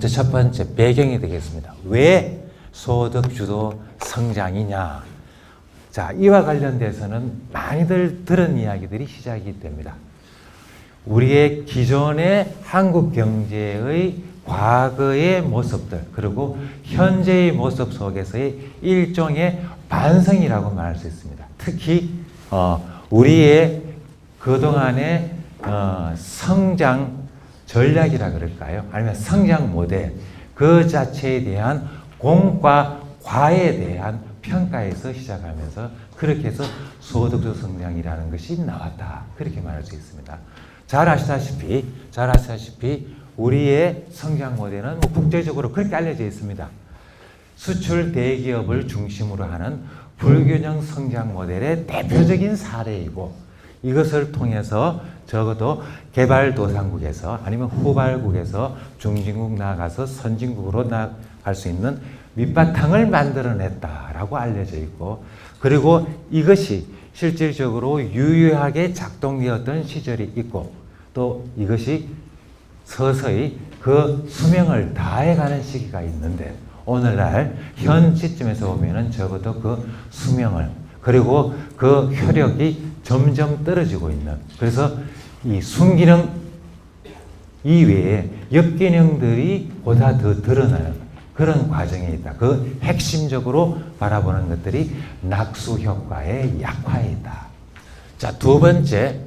먼저 첫 번째 배경이 되겠습니다. 왜 소득주도 성장이냐? 자, 이와 관련돼서는 많이들 들은 이야기들이 시작이 됩니다. 우리의 기존의 한국 경제의 과거의 모습들 그리고 현재의 모습 속에서의 일종의 반성이라고 말할 수 있습니다. 특히 우리의 그동안의 성장 전략이라 그럴까요? 아니면 성장 모델 그 자체에 대한 공과 과에 대한 평가에서 시작하면서 그렇게 해서 소득주 성장이라는 것이 나왔다. 그렇게 말할 수 있습니다. 잘 아시다시피 우리의 성장 모델은 국제적으로 그렇게 알려져 있습니다. 수출 대기업을 중심으로 하는 불균형 성장 모델의 대표적인 사례이고 이것을 통해서 적어도 개발도상국에서 아니면 후발국에서 중진국 나아가서 선진국으로 나아갈 수 있는 밑바탕을 만들어냈다라고 알려져 있고 그리고 이것이 실질적으로 유효하게 작동되었던 시절이 있고 또 이것이 서서히 그 수명을 다해가는 시기가 있는데 오늘날 현 시점에서 보면은 적어도 그 수명을 그리고 그 효력이 점점 떨어지고 있는 그래서 이 순기능 이외에 역기능들이 보다 더 드러나는 그런 과정에 있다. 그 핵심적으로 바라보는 것들이 낙수 효과의 약화에 있다. 자, 두 번째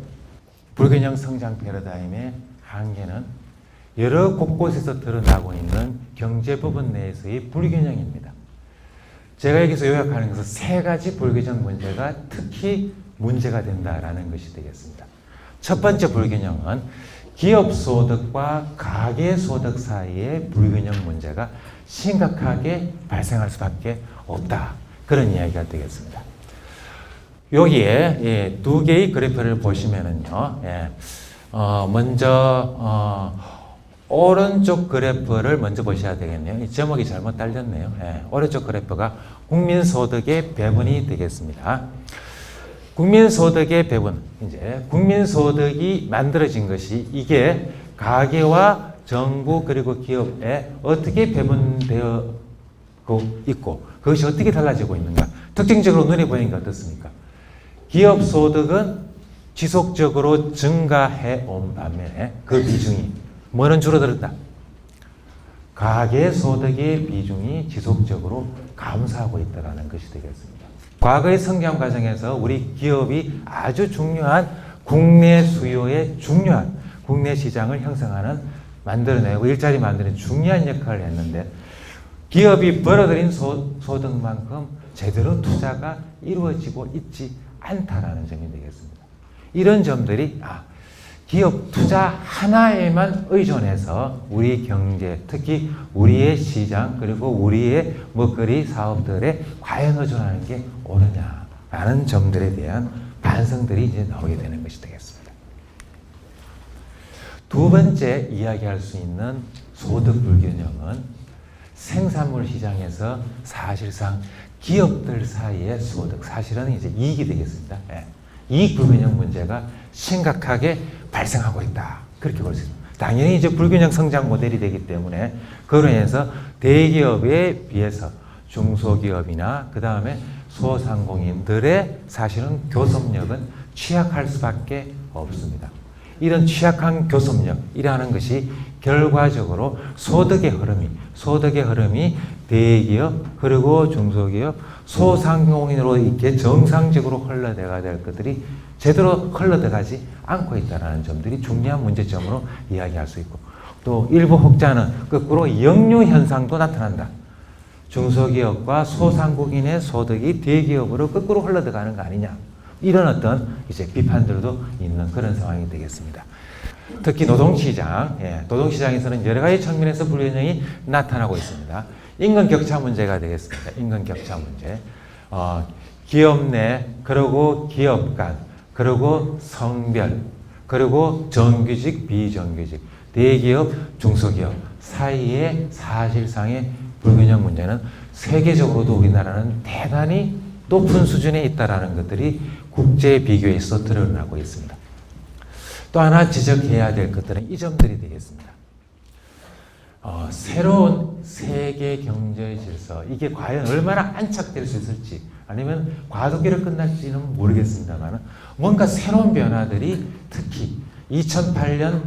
불균형 성장 패러다임의 한계는 여러 곳곳에서 드러나고 있는 경제 부분 내에서의 불균형입니다. 제가 여기서 요약하는 것은 세 가지 불균형 문제가 특히 문제가 된다라는 것이 되겠습니다. 첫 번째 불균형은 기업 소득과 가계 소득 사이의 불균형 문제가 심각하게 발생할 수밖에 없다. 그런 이야기가 되겠습니다. 여기에 두 개의 그래프를 보시면은요, 먼저 오른쪽 그래프를 먼저 보셔야 되겠네요. 이 제목이 잘못 달렸네요. 오른쪽 그래프가 국민소득의 배분이 되겠습니다. 국민소득의 배분, 이제 국민소득이 만들어진 것이 이게 가계와 정부 그리고 기업에 어떻게 배분되어 있고 그것이 어떻게 달라지고 있는가. 특징적으로 눈에 보이는 게 어떻습니까? 기업 소득은 지속적으로 증가해 온 반면에 그 비중이 뭐는 줄어들었다. 가계 소득의 비중이 지속적으로 감소하고 있다는 것이 되겠습니다. 과거의 성장 과정에서 우리 기업이 아주 중요한 국내 수요의 중요한 국내 시장을 형성하는 만들어내고 일자리 만드는 중요한 역할을 했는데 기업이 벌어들인 소득만큼 제대로 투자가 이루어지고 있지 않다라는 점이 되겠습니다. 이런 점들이 기업 투자 하나에만 의존해서 우리 경제, 특히 우리의 시장 그리고 우리의 먹거리 사업들에 과연 의존하는 게 옳으냐라는 점들에 대한 반성들이 이제 나오게 되는 것이 되겠습니다. 두 번째 이야기할 수 있는 소득 불균형은 생산물 시장에서 사실상 기업들 사이의 소득, 사실은 이제 이익이 되겠습니다. 이익 불균형 문제가 심각하게 발생하고 있다. 그렇게 볼 수 있습니다. 당연히 이제 불균형 성장 모델이 되기 때문에 그로 인해서 대기업에 비해서 중소기업이나 그 다음에 소상공인들의 사실은 교섭력은 취약할 수밖에 없습니다. 이런 취약한 교섭력이라는 것이 결과적으로 소득의 흐름이 대기업 그리고 중소기업 소상공인으로 이렇게 정상적으로 흘러내가야 될 것들이 제대로 흘러들어가지 않고 있다는 점들이 중요한 문제점으로 이야기할 수 있고 또 일부 혹자는 거꾸로 역류 현상도 나타난다. 중소기업과 소상공인의 소득이 대기업으로 거꾸로 흘러들어가는 거 아니냐. 이런 어떤 이제 비판들도 있는 그런 상황이 되겠습니다. 특히 노동시장에서는 여러 가지 측면에서 불균형이 나타나고 있습니다. 임금 격차 문제가 되겠습니다. 임금 격차 문제. 기업 내, 그리고 기업 간, 그리고 성별, 그리고 정규직, 비정규직, 대기업, 중소기업 사이의 사실상의 불균형 문제는 세계적으로도 우리나라는 대단히 높은 수준에 있다는 것들이 국제 비교에서 드러나고 있습니다. 또 하나 지적해야 될 것들은 이 점들이 되겠습니다. 새로운 세계 경제 질서, 이게 과연 얼마나 안착될 수 있을지, 아니면 과도기로 끝날지는 모르겠습니다만, 뭔가 새로운 변화들이 특히 2008년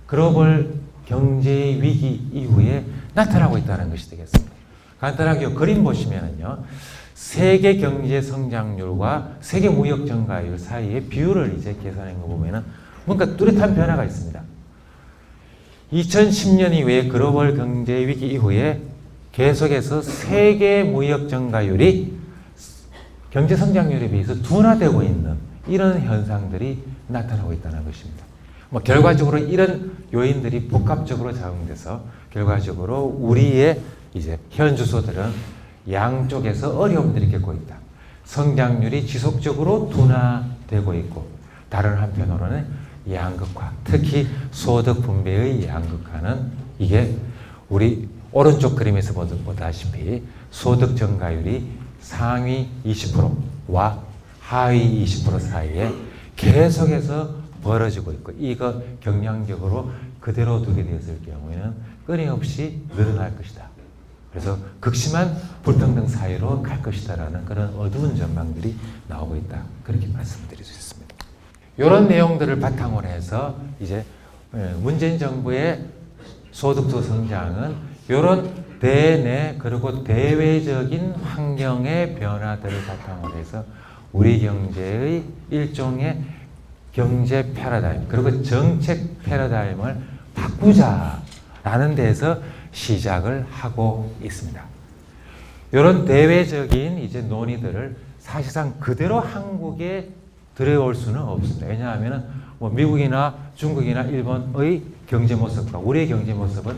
글로벌 경제 위기 이후에 나타나고 있다는 것이 되겠습니다. 간단하게 그림 보시면은요, 세계 경제 성장률과 세계 무역 증가율 사이의 비율을 이제 계산한 거 보면은 뭔가 뚜렷한 변화가 있습니다. 2010년 이후에 글로벌 경제 위기 이후에 계속해서 세계 무역 증가율이 경제 성장률에 비해서 둔화되고 있는 이런 현상들이 나타나고 있다는 것입니다. 결과적으로 이런 요인들이 복합적으로 작용돼서 결과적으로 우리의 이제 현 주소들은 양쪽에서 어려움들이 겪고 있다. 성장률이 지속적으로 둔화되고 있고, 다른 한편으로는 양극화, 특히 소득 분배의 양극화는 이게 우리 오른쪽 그림에서 보다시피 소득 증가율이 상위 20%와 하위 20% 사이에 계속해서 벌어지고 있고, 이거 경량적으로 그대로 두게 되었을 경우에는 끊임없이 늘어날 것이다. 그래서 극심한 불평등 사회로 갈 것이다라는 그런 어두운 전망들이 나오고 있다. 그렇게 말씀드릴 수 있습니다. 이런 내용들을 바탕으로 해서 이제 문재인 정부의 소득주 성장은 이런 대내 그리고 대외적인 환경의 변화들을 바탕으로 해서 우리 경제의 일종의 경제 패러다임 그리고 정책 패러다임을 바꾸자라는 데서 시작을 하고 있습니다. 이런 대외적인 이제 논의들을 사실상 그대로 한국에 들어올 수는 없습니다. 왜냐하면 미국이나 중국이나 일본의 경제 모습과 우리의 경제 모습은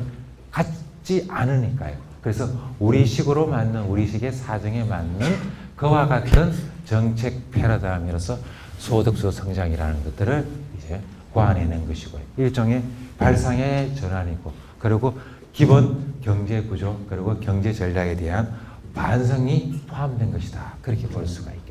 같지 않으니까요. 그래서 우리식으로 맞는 우리식의 사정에 맞는 그와 같은 정책 패러다임으로서 소득주 성장이라는 것들을 이제 고안해낸 것이고요. 일종의 발상의 전환이고, 그리고 기본 경제 구조 그리고 경제 전략에 대한 반성이 포함된 것이다. 그렇게 볼 수가 있겠습니다.